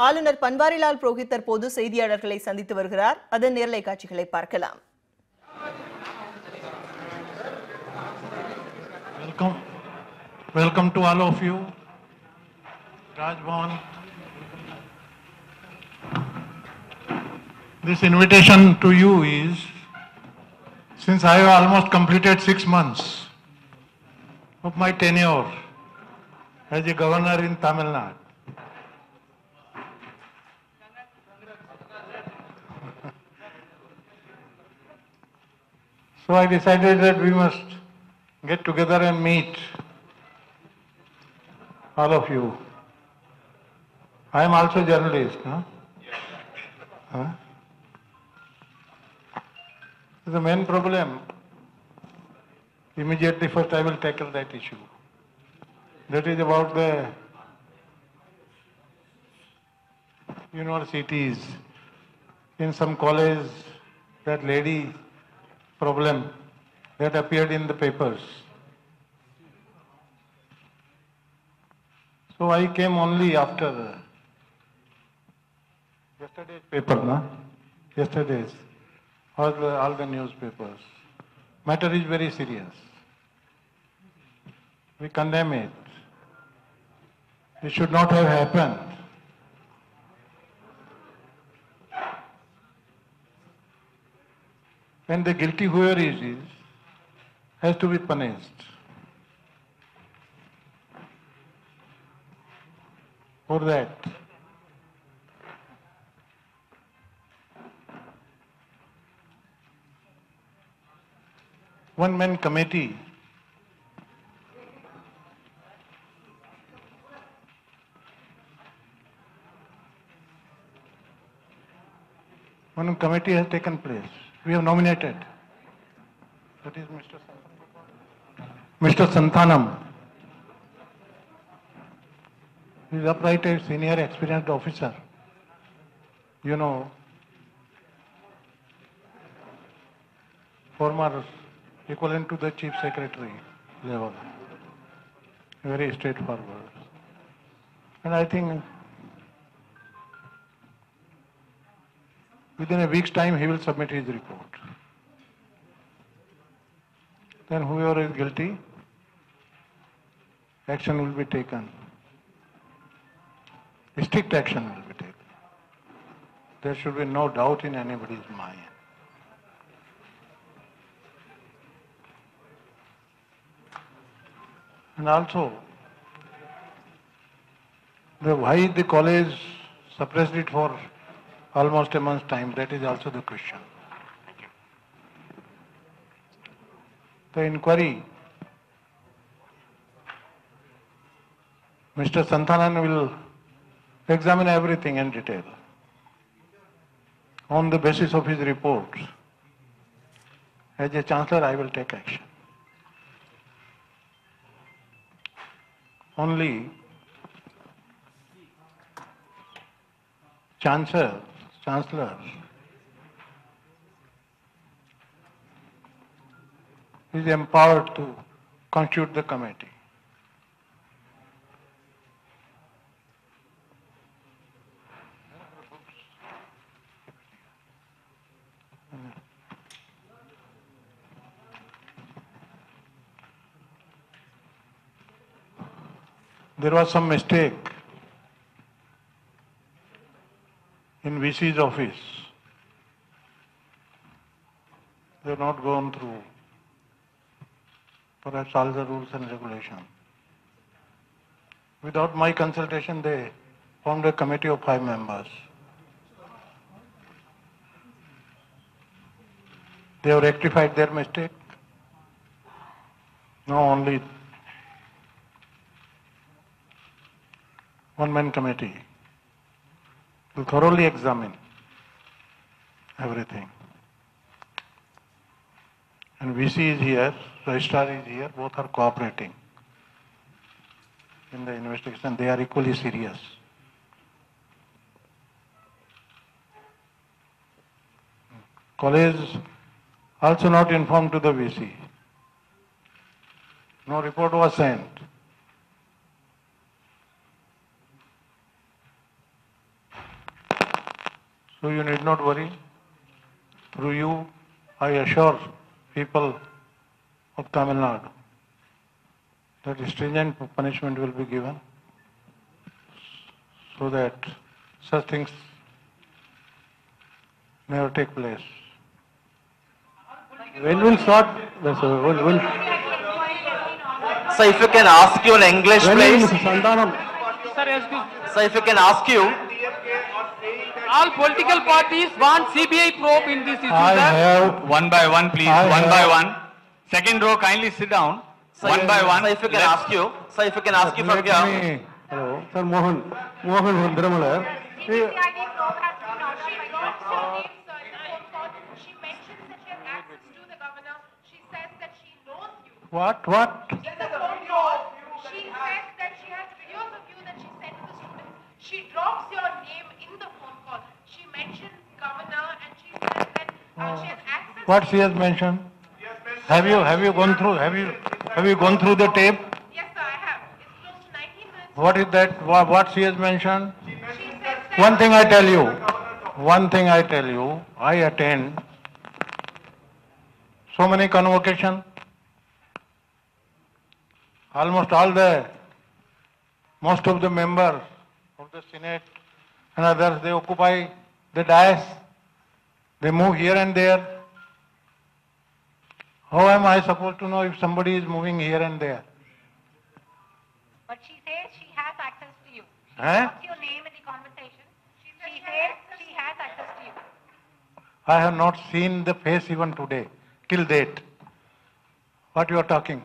ஆளுநர் பன்வாரிலால் புரோஹித் தற்போது செய்தியாளர்களை சந்தித்து வருகிறார். அதன் நேரலை காட்சிகளை பார்க்கலாம். Welcome to all of you. Rajbhavan. This invitation to you is, since I have almost completed 6 months of my tenure as a governor in Tamil Nadu, so I decided that we must get together and meet all of you. I am also a journalist, no? Huh? The main problem, immediately first I will tackle that issue. That is about the universities. In some college, that lady problem that appeared in the papers. So I came only after yesterday's paper, no? Yesterday's, all the newspapers. Matter is very serious. We condemn it. It should not have happened. And the guilty whoever is has to be punished. For that, one-man committee has taken place. We have nominated. That is Mr. Santhanam. He is upright a senior experienced officer. You know, former equivalent to the chief secretary level. Very straightforward. And I think within a week's time he will submit his report. Then whoever is guilty, action will be taken. Strict action will be taken. There should be no doubt in anybody's mind. And also, why the college suppressed it for almost a month's time, that is also the question. The inquiry, Mr. Santhanan will examine everything in detail. On the basis of his report, as a chancellor, I will take action. Only chancellor is empowered to constitute the committee. There was some mistake in VC's office. They have not gone through perhaps all the rules and regulations. Without my consultation, they formed a committee of 5 members. They have rectified their mistake. Now only one-man committee will thoroughly examine everything. And VC is here, Registrar is here, both are cooperating in the investigation. They are equally serious. College also not informed to the VC. No report was sent. So you need not worry. Through you, I assure people of Tamil Nadu that stringent punishment will be given so that such things never take place. When will sort? So if you can ask you in English, When will please. Sandanam? Sir, excuse. So if you can ask you. All political parties want CBI probe in this issue, I sir. have, One by one, please. I One by have- one. Second row, kindly sit down. So One by one. So if you can Let's- ask you. So if you can ask you from let here. me, Hello, Sir Mohan from Tirumala. CBCID probe has been ordered by the Minister. She mentions that she has access to the governor. She says that she knows you. what? In the phone call, she says that she has videos of you that she sent to the students. She drops your name in the phone call. She mentions governor and she says that she has access. What she has mentioned? Have you gone through the tape? Yes, sir, I have. It's close to 19 minutes. What is that? What she has mentioned? She says that One thing I tell you, I attend so many convocations. Most of the members of the Senate and others, they occupy the dais. They move here and there. How am I supposed to know if somebody is moving here and there? But she says she has access to you. Eh? What's your name in the conversation? She says she has access to you. I have not seen the face even today, till date. What you are talking?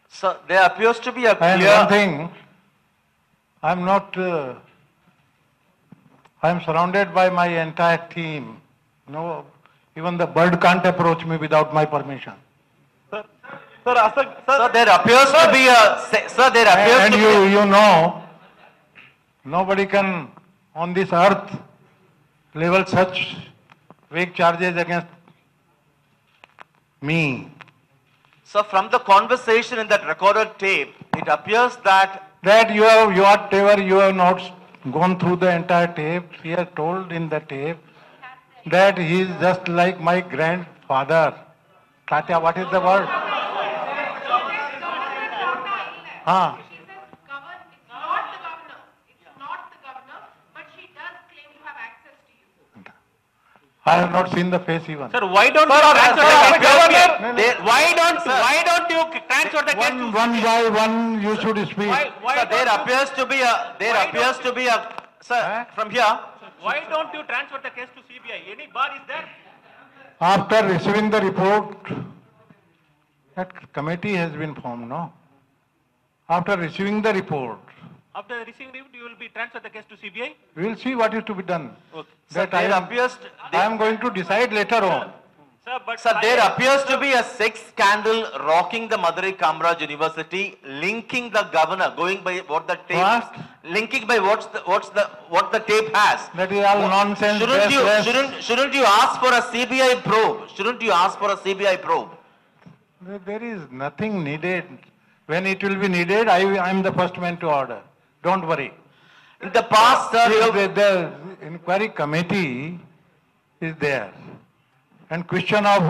So there appears to be a And clear. one thing, I'm not, I'm surrounded by my entire team. No, even the bird can't approach me without my permission. So there appears to be a. Sir, there appears And to be. you know, nobody can on this earth level such vague charges against me. So from the conversation in that recorded tape, it appears that. That you have not gone through the entire tape. He has told in the tape that he is just like my grandfather. Katya, what is the word? Huh? She says governor, it's not the governor. It's not the governor, but she does claim to have access to you. I have not seen the face even. Sir, why don't you Sir, transfer sir, the case? governor, they- Why don't you transfer the case to One by one you should speak. Sir, there appears to be a. Sir, from here. Why don't you transfer the case to CBI? Any bar is there? After receiving the report, that committee has been formed, no? After receiving the report, After receiving it, you will be transfer the case to CBI? we will see what is to be done. Okay. Sir, That there appears. I am going to decide later on. Sir, but Sir, there appears to be a sex scandal rocking the Madurai Kamaraj University, linking the governor, going by what the tape, What? linking by what the tape has. That is all nonsense. Shouldn't you ask for a CBI probe? Shouldn't you ask for a CBI probe? There is nothing needed. When it will be needed, I am the first man to order. Don't worry. In the past, sir, you have, The inquiry committee is there. And question of,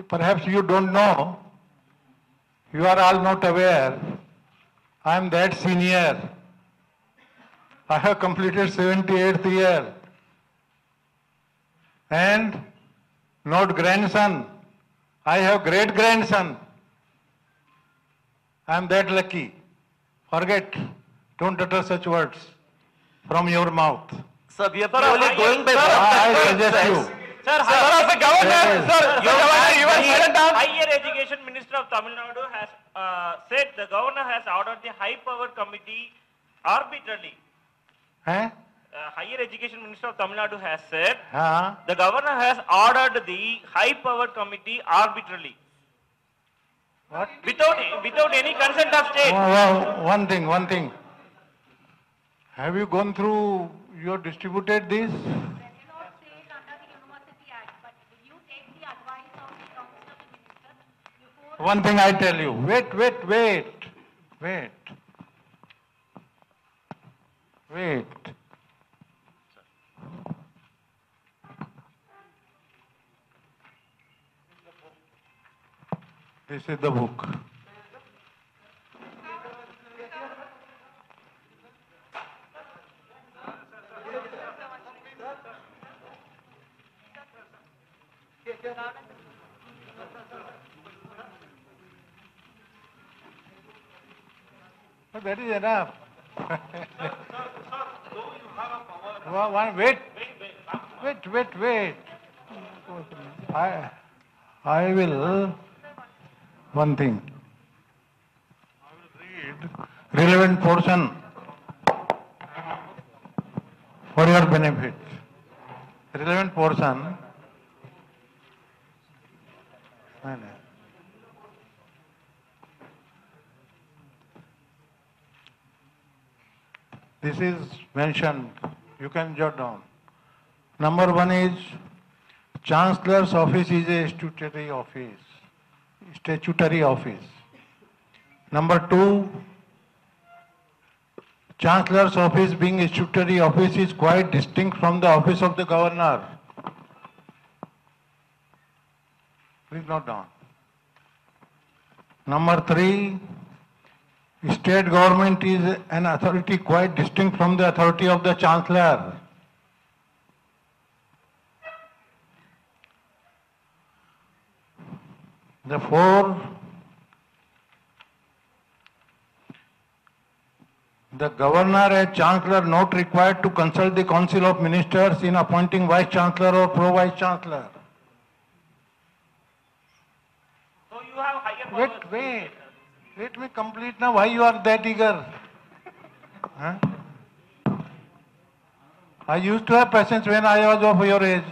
perhaps you don't know, you are all not aware, I am that senior. I have completed 78th year. And not grandson, I have great grandson. I am that lucky. Forget, don't utter such words from your mouth. sir, we are purely going by what the I tape suggest says. you. Sir, as a governor, Yes. you are silent down. Higher Education Minister of Tamil Nadu has said the governor has ordered the high power committee arbitrarily. Eh? Higher Education Minister of Tamil Nadu has said Huh? the governor has ordered the high power committee arbitrarily. What? Without any consent of state. One thing. Have you gone through, you have distributed this? That is not said under the University Act, but will you take the advice of the Council of the Minister before One thing I tell you, wait. This is the book. But that is enough. Wait. I will, one thing. I will read relevant portion for your benefit. Relevant portion. This is mentioned, you can jot down. Number 1 is Chancellor's office is a statutory office. Number 2, Chancellor's office being a statutory office is quite distinct from the office of the governor. Please note down. Number 3, state government is an authority quite distinct from the authority of the Chancellor. Therefore, the governor as Chancellor not required to consult the Council of Ministers in appointing Vice Chancellor or Pro-Vice Chancellor. So you have higher powers. Wait. Let me complete now. Why you are that eager? Huh? I used to have patience when I was of your age.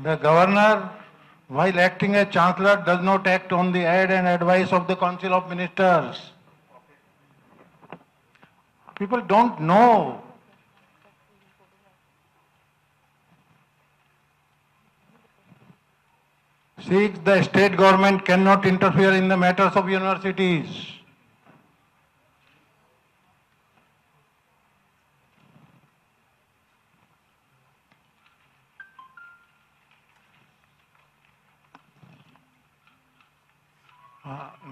The governor, while acting as Chancellor, does not act on the aid and advice of the Council of Ministers. People don't know. Six, the state government cannot interfere in the matters of universities.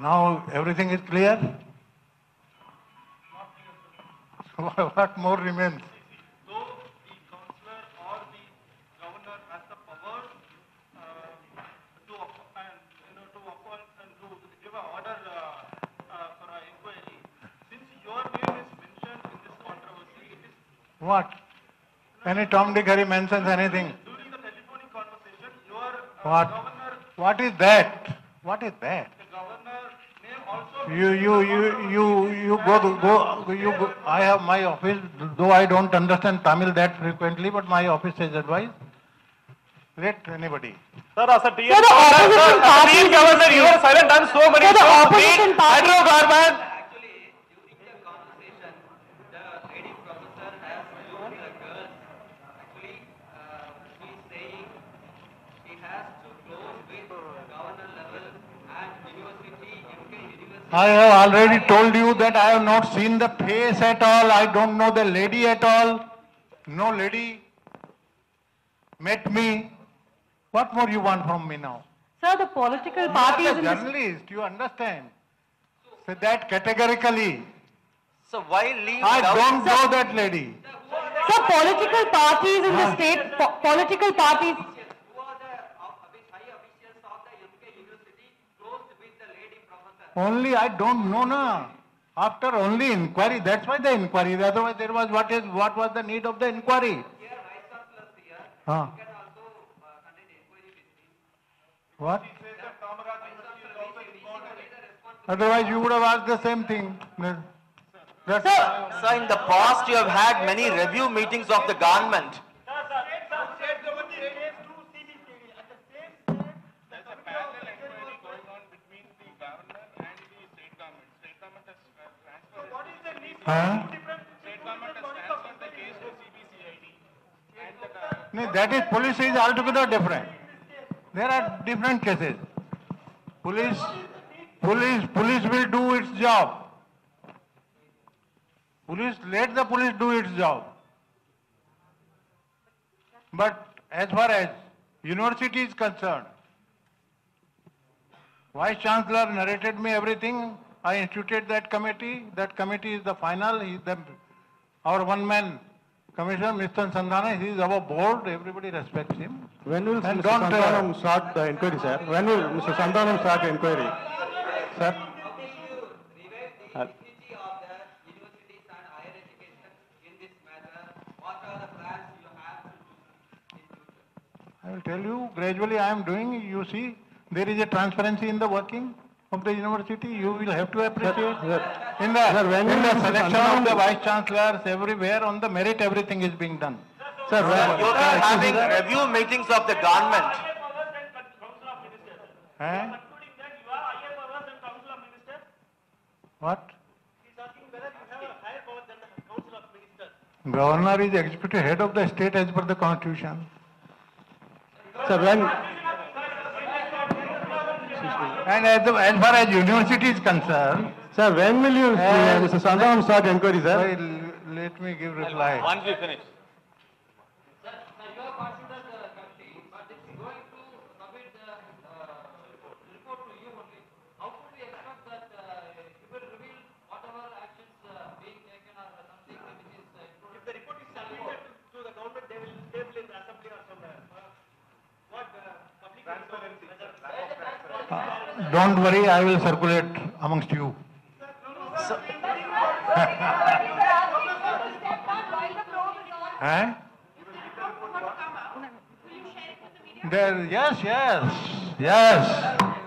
Now everything is clear? What more remains? Though the councillor or the governor has the power to appoint and to give an order for an inquiry, since your name is mentioned in this controversy, it is What? Any Tom, Dick, Harry mentions anything? during the telephonic conversation, your What? governor, What is that? What is that? the governor name also. You go. I have my office, though I don't understand Tamil that frequently, but my office has advised. Let anybody. Sir, as a TN governor, you are silent on so many issues. Be hydro government. Actually, during the conversation, the lady professor has used the girls. Actually, she is saying she has to close with governor level and university, MK university. I have already told you that I have not seen the face at all. I don't know the lady at all. No lady met me. What more you want from me now? Sir, the political You are parties a in this... journalist, you understand. Say that categorically. So why leave I doubt? don't know that lady. Sir, political parties in the state, political parties... Who are the high officials of the MK university closed with the lady professor? Only I don't know na. After only inquiry, that's why the inquiry. Otherwise there was what was the need of the inquiry? Here, vice chancellor here, Huh. you can also conduct inquiry with me. What? The Otherwise you would have asked the same thing. That's Sir, in the past you have had many review meetings of the government. State government says to CBCID at the same time, there's a parallel inquiry going on between the governor and the state government. State government has transferred. What is the need? Huh? State government has transferred the case to CBCID. And the No, that is police is altogether different. There are different cases. Police will do its job. Let the police do its job. But as far as university is concerned. Vice Chancellor narrated me everything. I instituted that committee. That committee is the final. Our one-man commissioner, Mr. Sandhana, he is our board. Everybody respects him. When will And Mr. don't, Sandhanam start the inquiry, sir? When will Mr. Sandhanam start the inquiry? Sir? Dignity of the universities and higher education in this matter. What are the plans you have to do in future? I will tell you, gradually I am doing. You see, there is a transparency in the working of the university. You will have to appreciate. In the selection of the vice chancellors, everywhere on the merit, everything is being done. Sir, You've been having review meetings of the government. Eh? Concluding that you have higher powers than Council of Ministers. What? He is asking whether you have a higher power than the Council of Ministers. Governor is executive head of the state as per the constitution. sir, when, And as far as university is concerned, sir, when will you, Mr. Sandhanam start inquiry, sir? let me give reply. Once we finish. Sir, you have considered the committee, but it's going to submit the report to you only. How could we expect that you will reveal whatever actions being taken or something which is If the report is submitted to the government, they will table in the assembly or somewhere. What public transparency? Don't worry, I will circulate amongst you. Eh? There, yes.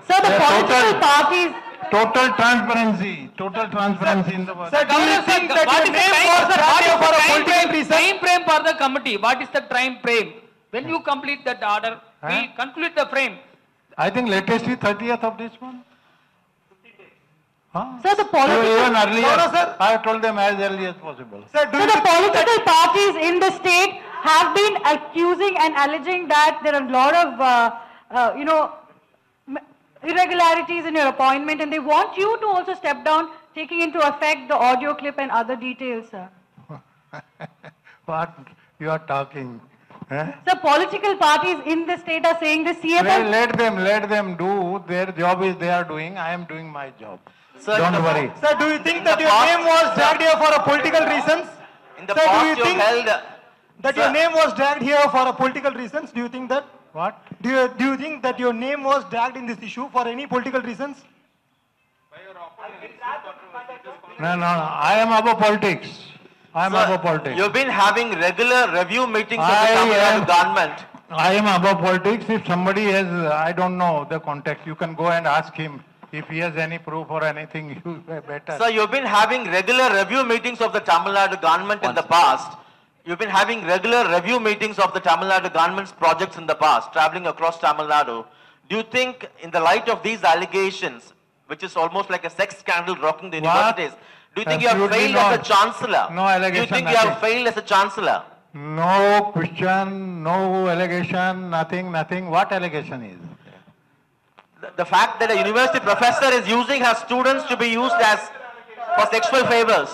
Sir, the There political parties. Total transparency in the work. Sir, do you think that what is the time frame for the committee? What is the time frame? When you complete that order, we conclude the frame. I think latest is 30th of this month. Huh? Sir, the political. Even earlier, No, sir. I have told them as early as possible. So the political parties in the state have been accusing and alleging that there are a lot of, irregularities in your appointment, and they want you to also step down, taking into effect the audio clip and other details, sir. What you are talking? Eh? So political parties in the state are saying the Well, CFM. let them do their job is they are doing. I am doing my job. Sir, Don't worry. Sir, do you think that your name was dragged here for a political reasons? In the Sir, do past, you you think held. that your name was dragged here for a political reasons? Do you think that? What? Do you think that your name was dragged in this issue for any political reasons? No. I am above politics. I am Sir, above politics. You've been having regular review meetings of the Tamil Nadu government. I am above politics. If somebody has, I don't know the contact, you can go and ask him if he has any proof or anything. You better. Sir, you've been having regular review meetings of the Tamil Nadu government in the past. You've been having regular review meetings of the Tamil Nadu government's projects in the past, traveling across Tamil Nadu. Do you think, in the light of these allegations, which is almost like a sex scandal rocking the universities, do you think you have Absolutely failed as a not. chancellor? No allegation, Do you think you have nothing. failed as a chancellor? No question, no allegation, nothing. What allegation is? The fact that a university professor is using her students to be used as for sexual favors.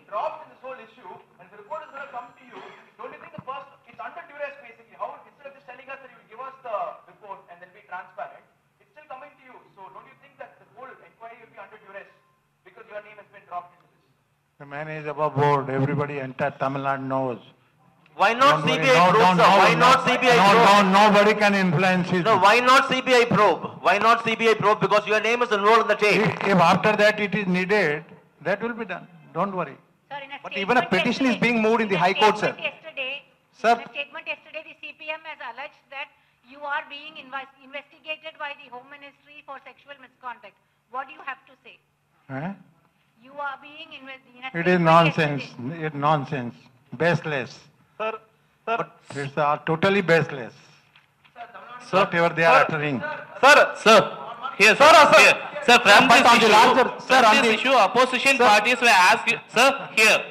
Dropped in this whole issue, and the report is going to come to you. Don't you think the first, it's under duress basically. How, instead of just telling us that you will give us the report and then be transparent, it's still coming to you. So don't you think that the whole inquiry will be under duress because your name has been dropped into this? The man is above board. Everybody entire Tamil Nadu knows. Why not Don't worry. CBI probe, sir? Why not CBI probe? Nobody can influence it. No, why not CBI probe? Why not CBI probe? Because your name is enrolled in the tape. If after that it is needed, that will be done. Don't worry. But even a petition is being moved in the High Court, sir. Sir. In a statement yesterday, the CPM has alleged that you are being investigated by the Home Ministry for sexual misconduct. What do you have to say? Eh? You are being investigated. It is nonsense. It's nonsense. Baseless. Sir, It's totally baseless. Whatever they are uttering. Here, sir, here. Sir, from this issue, opposition parties were asked, sir, here.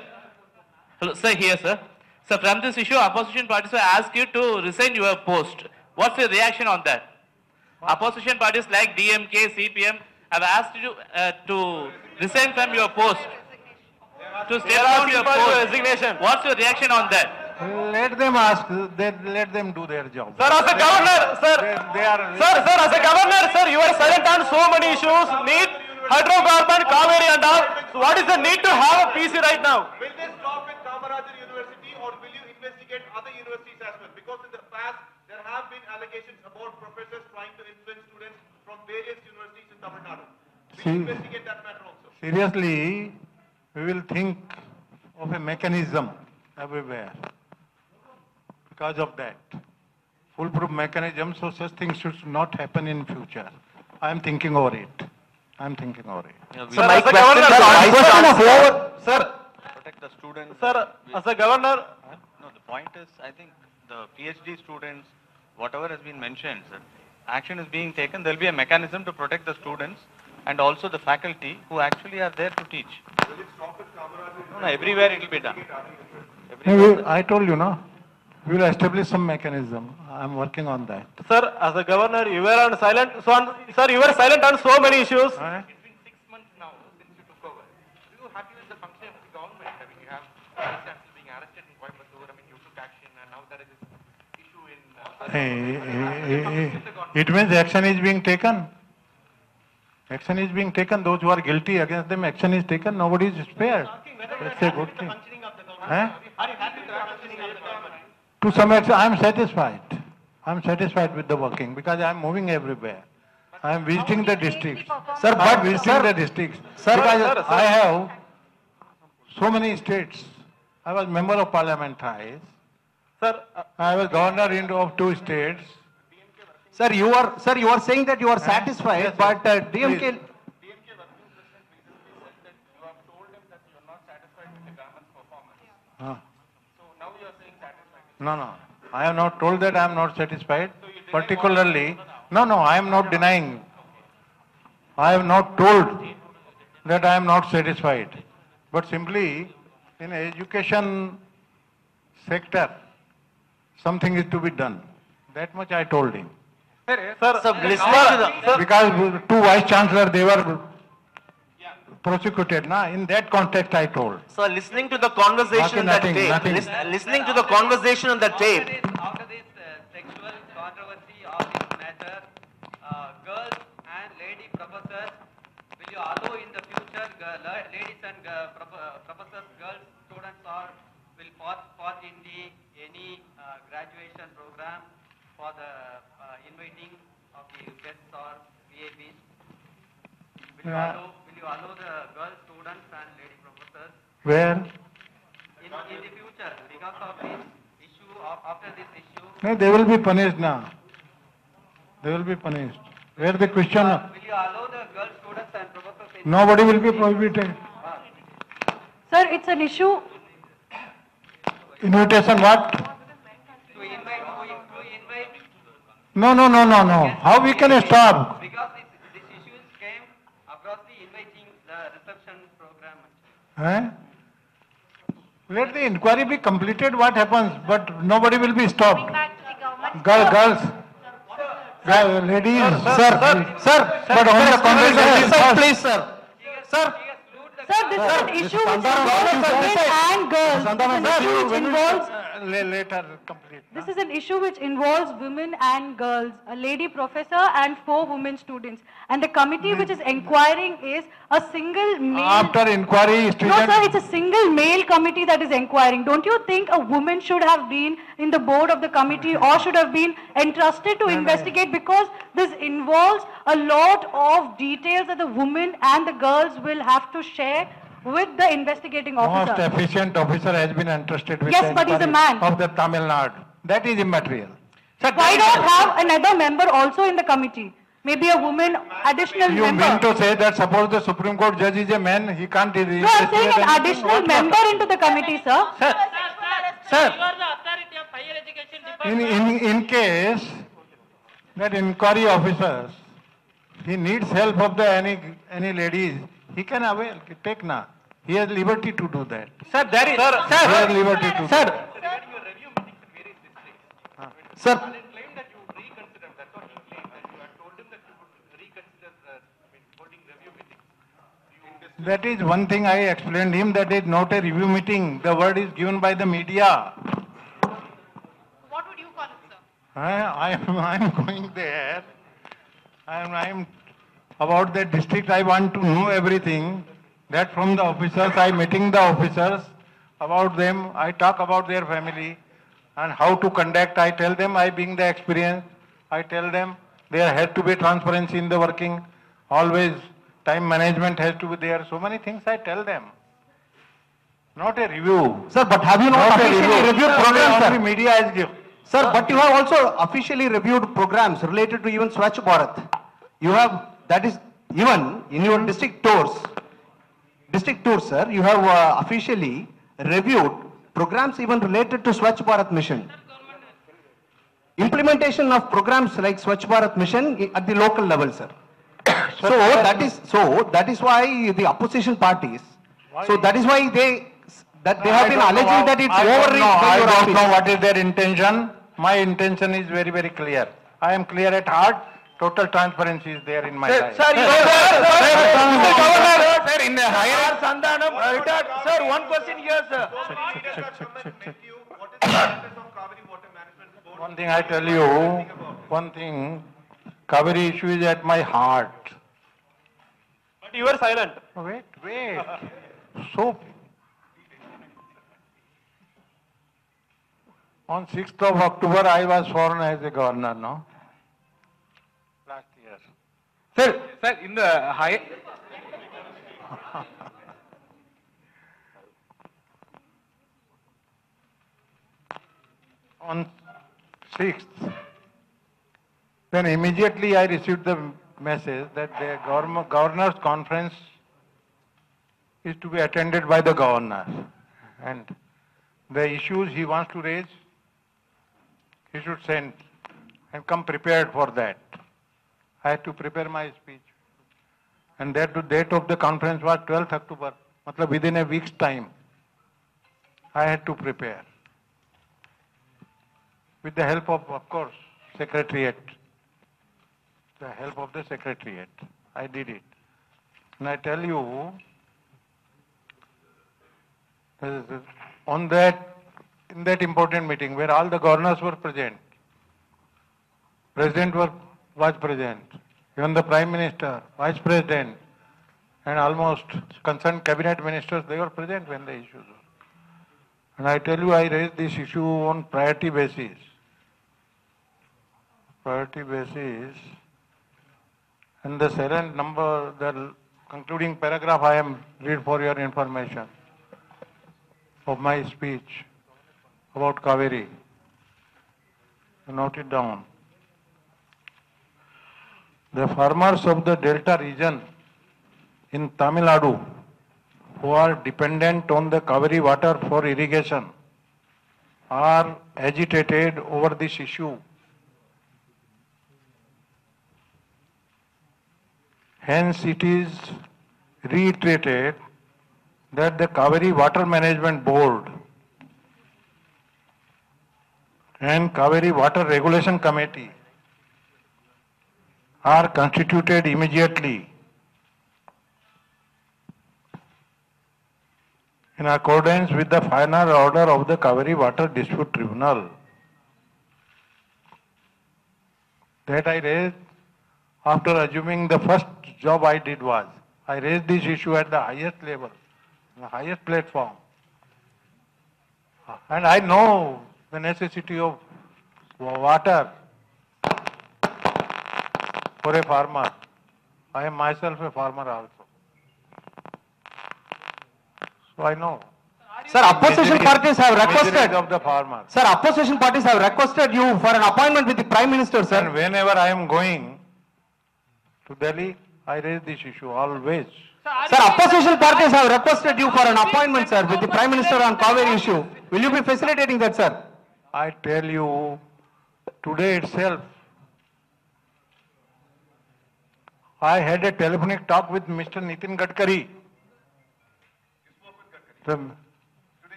Hello, sir, here, sir. Sir, from this issue, opposition parties were asked you to resign your post. What's your reaction on that? Opposition parties like DMK, CPM have asked you to resign from your post. To step down your post. What's your reaction on that? Let them ask, let them do their job. Sir, as a governor, sir, They are. sir, as a governor, sir, you are silent on so many issues, need, hydrocarbon, Kaveri and all. So what is the need to have a PC right now? Will they stop with Kamarajar University or will you investigate other universities as well? Because in the past, there have been allegations about professors trying to influence students from various universities in Tamil Nadu. Will you investigate that matter also? Seriously, we will think of a mechanism everywhere because of that. Foolproof mechanism, so such things should not happen in future. I am thinking over it. I am thinking over it. Sir, as a governor, sir, Protect the students. sir, as a governor, No, the point is, I think the PhD students, whatever has been mentioned, sir, action is being taken. There will be a mechanism to protect the students and also the faculty who actually are there to teach. Will it stop with Kamarajar? No, everywhere it will be done. I told you, no? We will establish some mechanism. I am working on that. sir, as a governor, you were on silent. So, sir, you were silent on so many issues. It's been 6 months now since you took over. Are you happy with the function of the government? I mean, you have vice chancellor being arrested in Coimbatore. I mean, you took action, and now there is this issue in. It means action is being taken. Action is being taken. Those who are guilty, against them action is taken. Nobody is spared. That's a good thing. Huh? Are you happy with the functioning of the government? To some extent, I am satisfied. I am satisfied with the working because I am moving everywhere. I am visiting the districts. Sir, I am visiting the districts. Because I have so many states. I was member of parliament twice. Sir, I was governor of 2 states. Sir, you are saying that you are satisfied, Yes, but please. DMK. No. I have not told that I am not satisfied. Particularly, no, I am not denying. I have not told that I am not satisfied. But simply, in education sector, something is to be done. That much I told him. sir, Because 2 vice chancellors, they were prosecuted. In that context, I told. So listening to the conversation on that tape, listening to the conversation on that tape. After this sexual controversy of this matter, girls and lady professors, will you allow in the future ladies and professors, girls, students will part in any graduation program for the inviting of the guests or VIPs? Will you allow the girl students and lady professors Where? in the future because of this issue, after this issue? No, they will be punished now. They will be punished. Where the question? Will you allow the girl students and professors in Nobody will be prohibited. Sir, it's an issue. Invitation what? to invite? No. How we can stop? Because this issue came across the inviting the reception program. Eh? Let the inquiry be completed, what happens, but nobody will be stopped. Girls, ladies, sir, but on the conversation, Sir, please, sir. Sir. Sir, this is an issue which involves women and girls. This is an issue which involves later complete. This is an issue which involves women and girls, a lady professor and 4 women students. And the committee which is inquiring is a single male... After inquiry, student... No, sir, it's a single male committee that is inquiring. Don't you think a woman should have been in the board of the committee or should have been entrusted to investigate? Because this involves a lot of details that the women and the girls will have to share with the investigating officer. Most efficient officer has been entrusted with Yes, the but he's a inquiry man. of the Tamil Nadu. That is immaterial. Why not have another member also in the committee? Maybe a woman, additional You member. mean to say that suppose the Supreme Court judge is a man, he can't... No, I'm saying an additional member into the committee, sir. Sir, You are the authority of higher education department. in case that inquiry officers, he needs help of the any ladies, he can avail, take na. He has liberty to do that. sir, there is, He has liberty to do that. Sir. That is one thing I explained him, that is not a review meeting. The word is given by the media. I'm going there. I'm about the district. I want to know everything. That from the officers, I meeting the officers about them. I talk about their family and how to conduct. I tell them I being the experience. I tell them there has to be transparency in the working. Always time management has to be there. So many things I tell them. Not a review. Sir, but have you not officially reviewed programs, Only sir? media has given. Sir, but you have also officially reviewed programs related to even Swachh Bharat. You have, that is, even in your district tours, sir, you have officially reviewed programs even related to Swachh Bharat mission. Implementation of programs like Swachh Bharat mission at the local level, sir. So that is why the opposition parties, that is why they have been alleging that it's overreach by your I don't office. know what is their intention. My intention is very, very clear. I am clear at heart. Total transparency is there in my life. Sir, in the higher Sandhanam, sir, one question here, sir. One thing I tell you, one thing, Kaveri issue is at my heart. But you were silent. Wait. So, on 6th of October, I was sworn as a governor, no? Last year. Sir, in the high. On 6th, then immediately I received the message that the governor's conference is to be attended by the governor. And the issues he wants to raise, he should send and come prepared for that. I had to prepare my speech. And that the date of the conference was 12th October. Matlab within a week's time, I had to prepare. With the help of course, Secretariat. The help of the Secretariat. I did it. And I tell you, in that important meeting where all the governors were present, President was present, even the Prime Minister, Vice President, and almost concerned cabinet ministers, they were present when the issues were. And I tell you, I raised this issue on priority basis. And the serial number, the concluding paragraph I am read for your information of my speech about Kaveri. Note it down. The farmers of the Delta region in Tamil Nadu who are dependent on the Kaveri water for irrigation are agitated over this issue. Hence, it is reiterated that the Kaveri Water Management Board and Kaveri Water Regulation Committee are constituted immediately in accordance with the final order of the Kaveri Water Dispute Tribunal. That I raised after assuming the first job I did was, I raised this issue at the highest level, the highest platform. And I know the necessity of water for a farmer. I am myself a farmer also. So I know. Sir, opposition parties have requested. Of the farmer. Sir, opposition parties have requested you for an appointment with the Prime Minister, sir. And whenever I am going to Delhi, I raise this issue always. Sir, opposition parties have requested you for an appointment, sir, with the Prime Minister on Kaveri issue. Will you be facilitating that, sir? I tell you, today itself, I had a telephonic talk with Mr. Nitin Gadkari.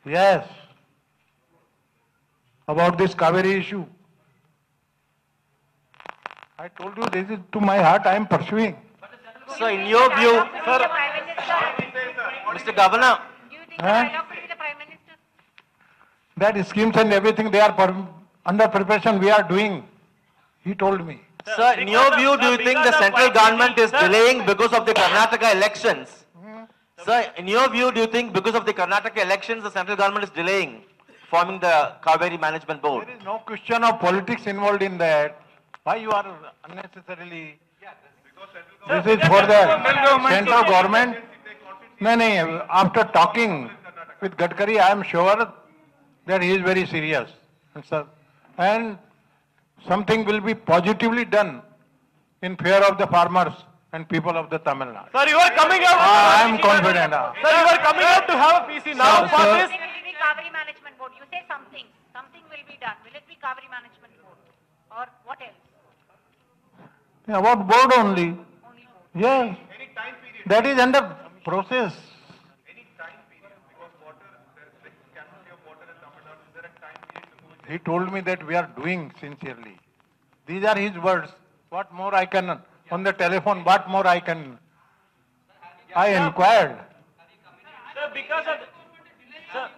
Yes. About this Kaveri issue. I told you this is to my heart I am pursuing. So in your view, sir, Mr. Governor, That schemes and everything they are under preparation we are doing. He told me. Sir, in your view, do you think the central government is delaying because of the Karnataka elections? Sir, in your view, do you think because of the Karnataka elections, the central government is delaying forming the Kaveri Management Board? There is no question of politics involved in that. Why you are unnecessarily... This is for the central government. No, after talking with Gadkari, I am sure that he is very serious. And something will be positively done in favor of the farmers and people of the Tamil Nadu. Sir, you are coming out. I am confident. Sir, you are coming out to have a PC now for this. It will be Kaveri Management Board. You say something. Something will be done. Will it be Kaveri Management Board? Or what else? About board only. Yes. That is under process. He told me that we are doing sincerely. These are his words. What more I can, on the telephone, what more I can. I inquired. Sir, because of sir,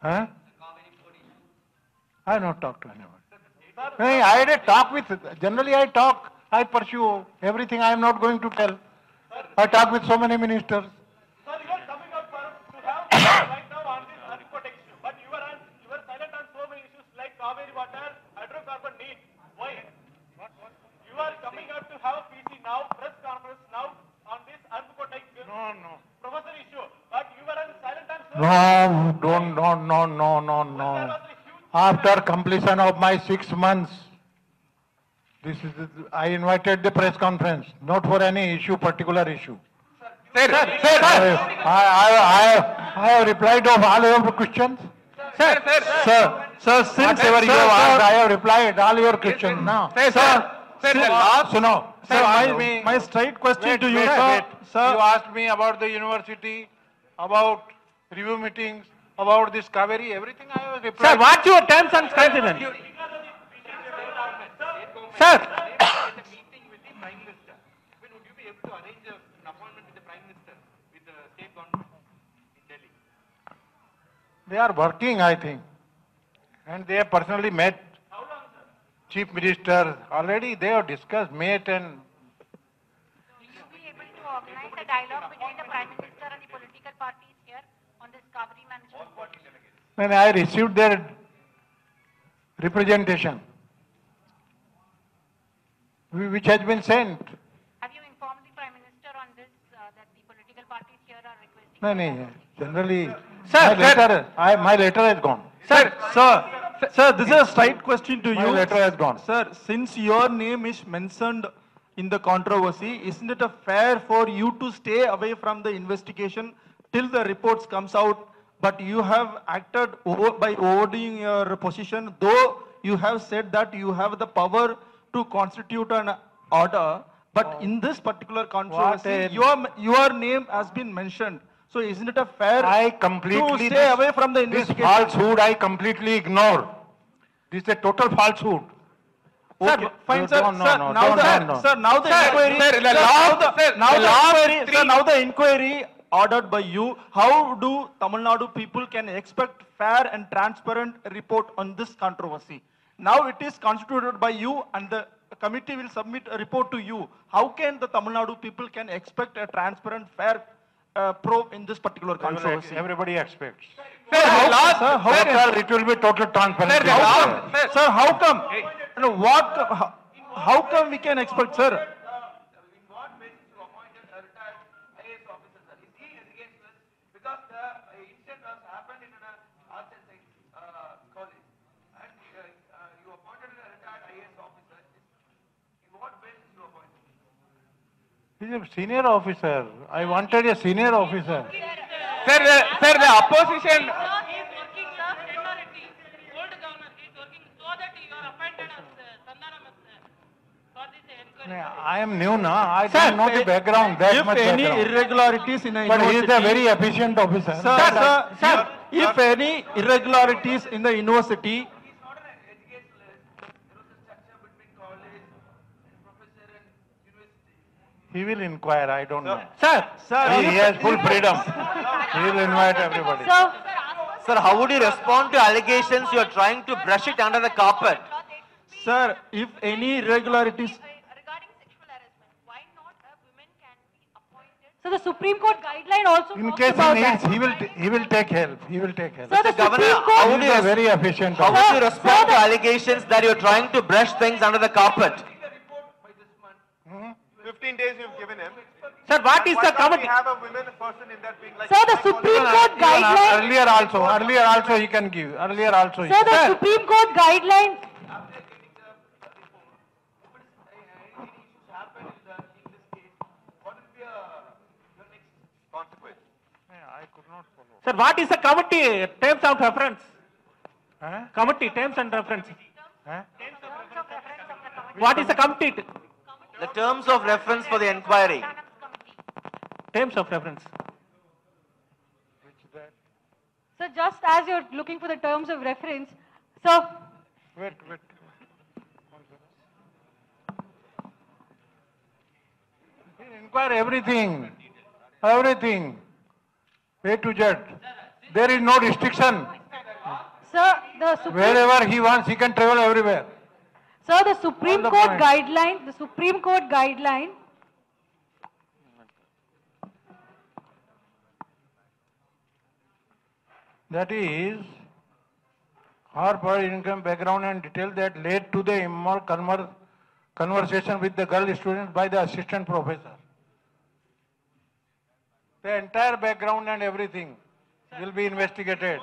Huh? I have not talked to anyone. Hey, I had a talk with, generally I talk, I pursue everything. I am not going to tell. I talk with so many ministers. Sir, you are coming out to have right now on this unquote issue, but you are silent on so many issues like Kaveri water, hydrocarbon need. Why? You are coming out to have a PC now, press conference now on this unquote professor issue, but you are silent on so No. After completion of my 6 months, I invited the press conference, not for any issue, particular issue. Sir. I have replied of all your questions. Sir, since whatever you have asked, I have replied all your questions now. My straight question to you, sir. sir. You asked me about the university, about review meetings, about this Kaveri, everything I have replied. Sir, what's your terms and conditions? Sir. They are working, I think. And they have personally met chief minister. Already they have discussed, met and... Will you be able to organize a dialogue between the Prime Minister and the political parties here on this Kaveri Management Board? When I received their representation, which has been sent. Have you informed the Prime Minister on this, that the political parties here are requesting? No. Generally, Sir, my letter has gone. Sir, this is a straight question to you. My letter has gone. Sir, since your name is mentioned in the controversy, isn't it fair for you to stay away from the investigation till the reports comes out? But you have acted by overdoing your position, though you have said that you have the power to constitute an order. But in this particular controversy, your name has been mentioned. So isn't it fair to stay away from the investigation? This falsehood I completely ignore. This is a total falsehood. Okay. Sir, fine, sir. No. Now the inquiry ordered by you, how do Tamil Nadu people can expect fair and transparent report on this controversy? Now it is constituted by you and the committee will submit a report to you. How can the Tamil Nadu people can expect a transparent, fair probe in this particular controversy? Everybody expects. Sir, it will be total transparency. Sir, how come? How come we can expect, sir? He is a senior officer. I wanted a senior officer. Sir, the opposition. I am new now. I don't know the background. That much any background. irregularities in a But he is university, a very efficient officer. Sir, if any irregularities in the university, he will inquire. I don't know. Sir, He has full freedom. He will invite everybody. Sir, how would you respond to allegations you are trying to brush it under the carpet? Sir, if any irregularities, So the Supreme Court guideline also In talks case about he needs, that. he will take help. He will take help. Sir, the Governor, Supreme Court... how would He you is a very efficient How officer. would you respond to allegations that you're trying to brush things under the carpet? 15 days you've given him. Sir, what is Why the can't we committee? have a women person in that being like... Sir, the Supreme Court guideline... Earlier also he can give. Earlier also he Sir, can. the Supreme Court guideline... Sir, what is the committee terms of reference? Committee terms and reference. What is the committee The terms of reference for the inquiry. terms of reference? So just as you're looking for the terms of reference, so... Wait. Inquire everything. Everything. A to Z. There is no restriction. Sir, the Supreme... Wherever he wants, he can travel everywhere. Sir, the Supreme the Court points. guideline, the Supreme Court guideline... That is, her per income background and detail that led to the immoral conversation with the girl students by the assistant professor. The entire background and everything will be investigated.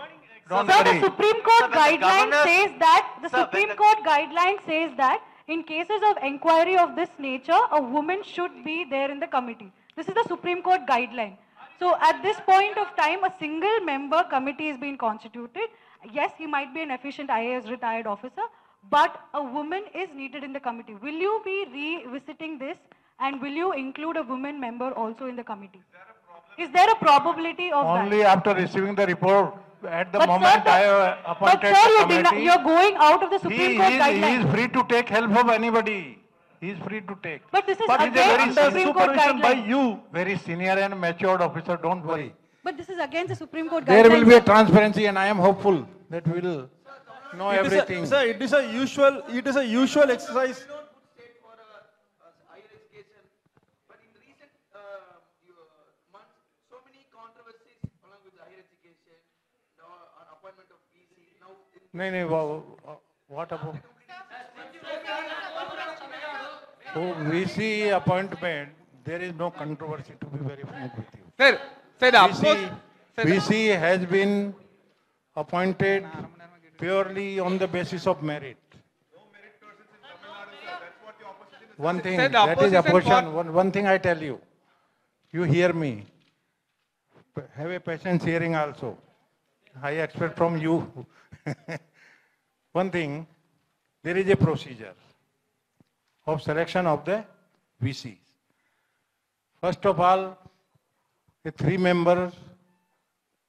Don't Sir, worry. the Supreme Court guideline governor- says that, the Sir, Supreme Court guideline says that in cases of inquiry of this nature, a woman should be there in the committee. This is the Supreme Court guideline. So at this point of time, a single member committee is being constituted. Yes, he might be an efficient IAS retired officer, but a woman is needed in the committee. Will you be revisiting this and will you include a woman member also in the committee? Is there a probability of that? Only after receiving the report, at the But moment sir, I have appointed But sir, the committee. you're going out of the He Supreme Court is guideline. free to take help of anybody. He is free to take. But this is But he's a against very the Supreme Court supervision by guideline. you. Very senior and matured officer, don't worry. But this is against the Supreme Court There guidelines. will be a transparency and I am hopeful that we will know It is a- everything. Sir, it is a usual exercise. No, what about? So VC appointment, there is no controversy, to be very frank with you. Sir, VC has been appointed purely on the basis of merit. One thing, Sir, the that is opposition opposition. One thing I tell you, you hear me. Have a patience hearing also. I expect from you. One thing, there is a procedure of selection of the VCs. First of all, a 3-member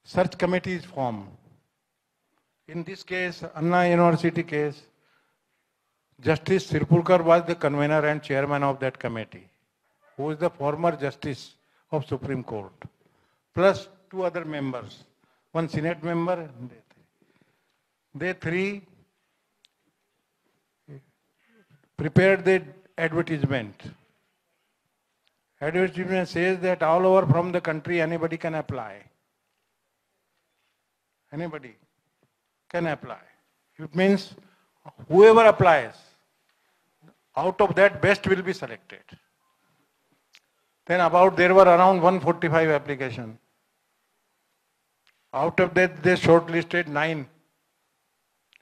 search committee is formed. In this case, Anna University case, Justice Sirpurkar was the convener and chairman of that committee, who is the former Justice of Supreme Court, plus 2 other members, 1 Senate member, and they 3 prepared the advertisement. Advertisement says that all over from the country anybody can apply. Anybody can apply. It means whoever applies, out of that best will be selected. Then there were around 145 applications. Out of that they shortlisted 9.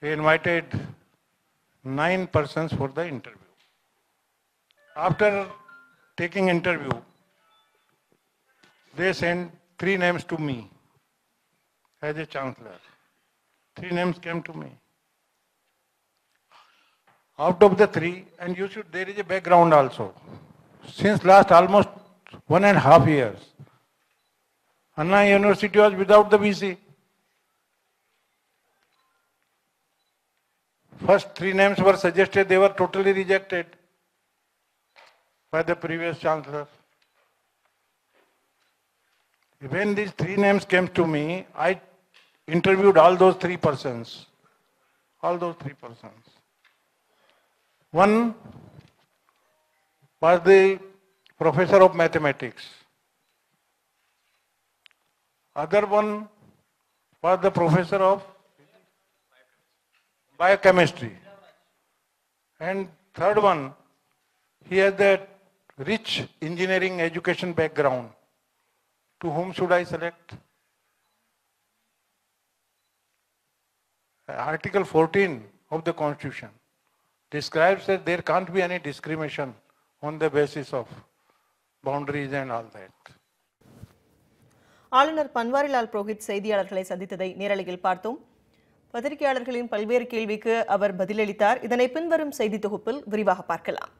They invited 9 persons for the interview. After taking interview, they sent 3 names to me as a chancellor. 3 names came to me. Out of the 3, and there is a background also. Since last almost 1.5 years, Anna University was without the VC. First 3 names were suggested, they were totally rejected by the previous chancellor. When these 3 names came to me, I interviewed all those three persons. One was the professor of mathematics. Other one was the professor of biochemistry. And third one, he has that rich engineering education background. To whom should I select? Article 14 of the Constitution describes that there can't be any discrimination on the basis of boundaries and all that. ஆளுநர் பன்வாரிலால் புரோஹித் செய்தியாளர்களை சந்தித்ததை நேரலையில் பார்த்தோம். பத்திரிகையாளர்களின் பல்வேறு கேள்விக்கு அவர் பதிலளித்தார். இதனை பின்வரும் செய்தி தொகுப்பில் விரிவாக பார்க்கலாம்.